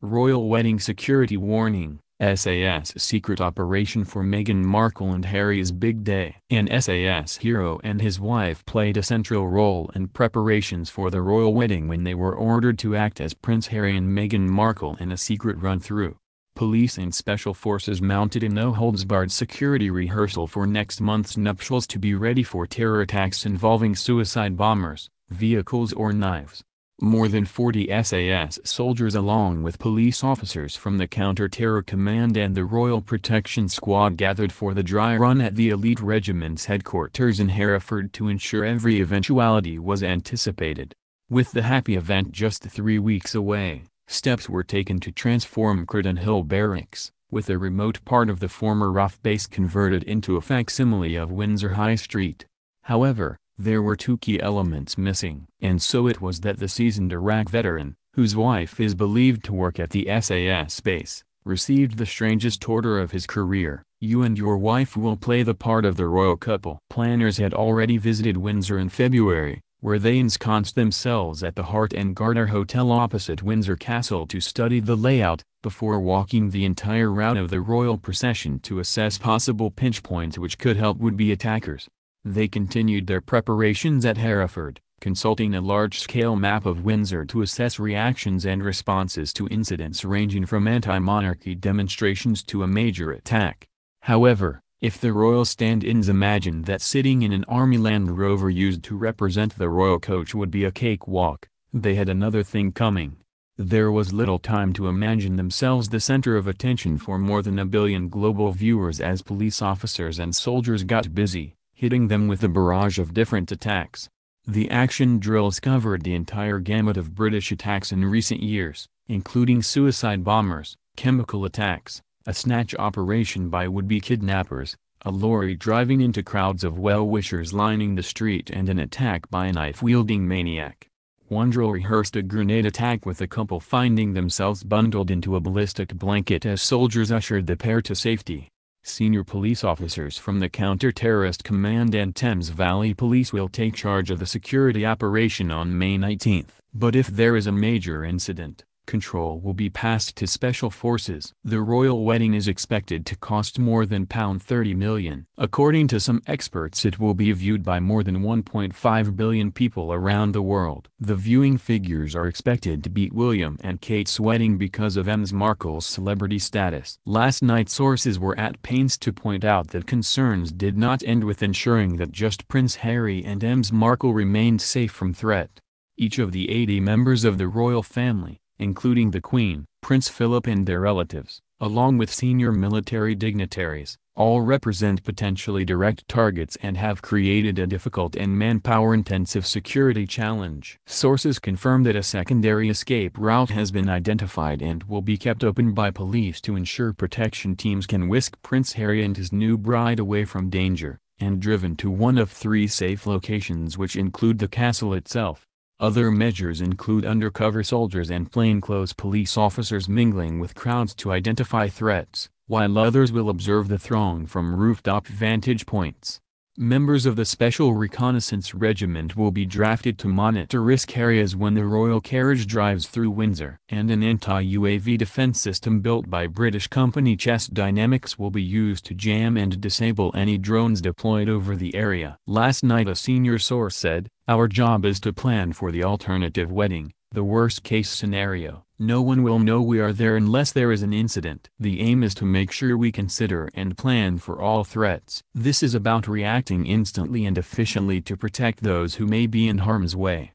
Royal Wedding Security Warning, SAS Secret Operation for Meghan Markle and Harry's Big Day. An SAS hero and his wife played a central role in preparations for the royal wedding when they were ordered to act as Prince Harry and Meghan Markle in a secret run-through. Police and special forces mounted a no-holds-barred security rehearsal for next month's nuptials to be ready for terror attacks involving suicide bombers, vehicles or knives. More than 40 SAS soldiers along with police officers from the Counter-Terror Command and the Royal Protection Squad gathered for the dry run at the elite regiment's headquarters in Hereford to ensure every eventuality was anticipated. With the happy event just 3 weeks away, steps were taken to transform Crichton Hill Barracks, with a remote part of the former RAF base converted into a facsimile of Windsor High Street. However, there were two key elements missing. And so it was that the seasoned Iraq veteran, whose wife is believed to work at the SAS base, received the strangest order of his career: "You and your wife will play the part of the royal couple." Planners had already visited Windsor in February, where they ensconced themselves at the Hart and Garter Hotel opposite Windsor Castle to study the layout, before walking the entire route of the royal procession to assess possible pinch points which could help would-be attackers. They continued their preparations at Hereford, consulting a large-scale map of Windsor to assess reactions and responses to incidents ranging from anti-monarchy demonstrations to a major attack. However, if the royal stand-ins imagined that sitting in an Army Land Rover used to represent the royal coach would be a cakewalk, they had another thing coming. There was little time to imagine themselves the center of attention for more than 1 billion global viewers as police officers and soldiers got busy, hitting them with a barrage of different attacks. The action drills covered the entire gamut of British attacks in recent years, including suicide bombers, chemical attacks, a snatch operation by would-be kidnappers, a lorry driving into crowds of well-wishers lining the street, and an attack by a knife-wielding maniac. One drill rehearsed a grenade attack with a couple finding themselves bundled into a ballistic blanket as soldiers ushered the pair to safety. Senior police officers from the Counter-Terrorist Command and Thames Valley Police will take charge of the security operation on May 19. But if there is a major incident, control will be passed to special forces. The royal wedding is expected to cost more than £30 million. According to some experts, it will be viewed by more than 1.5 billion people around the world. The viewing figures are expected to beat William and Kate's wedding because of Ms. Markle's celebrity status. Last night, sources were at pains to point out that concerns did not end with ensuring that just Prince Harry and Ms. Markle remained safe from threat. Each of the 80 members of the royal family, including the Queen, Prince Philip and their relatives, along with senior military dignitaries, all represent potentially direct targets and have created a difficult and manpower-intensive security challenge. Sources confirm that a secondary escape route has been identified and will be kept open by police to ensure protection teams can whisk Prince Harry and his new bride away from danger, and driven to one of 3 safe locations which include the castle itself. Other measures include undercover soldiers and plainclothes police officers mingling with crowds to identify threats, while others will observe the throng from rooftop vantage points. Members of the Special Reconnaissance Regiment will be drafted to monitor risk areas when the royal carriage drives through Windsor. And an anti-UAV defense system built by British company Chess Dynamics will be used to jam and disable any drones deployed over the area. Last night, a senior source said, "Our job is to plan for the alternative wedding, the worst-case scenario. No one will know we are there unless there is an incident. The aim is to make sure we consider and plan for all threats. This is about reacting instantly and efficiently to protect those who may be in harm's way."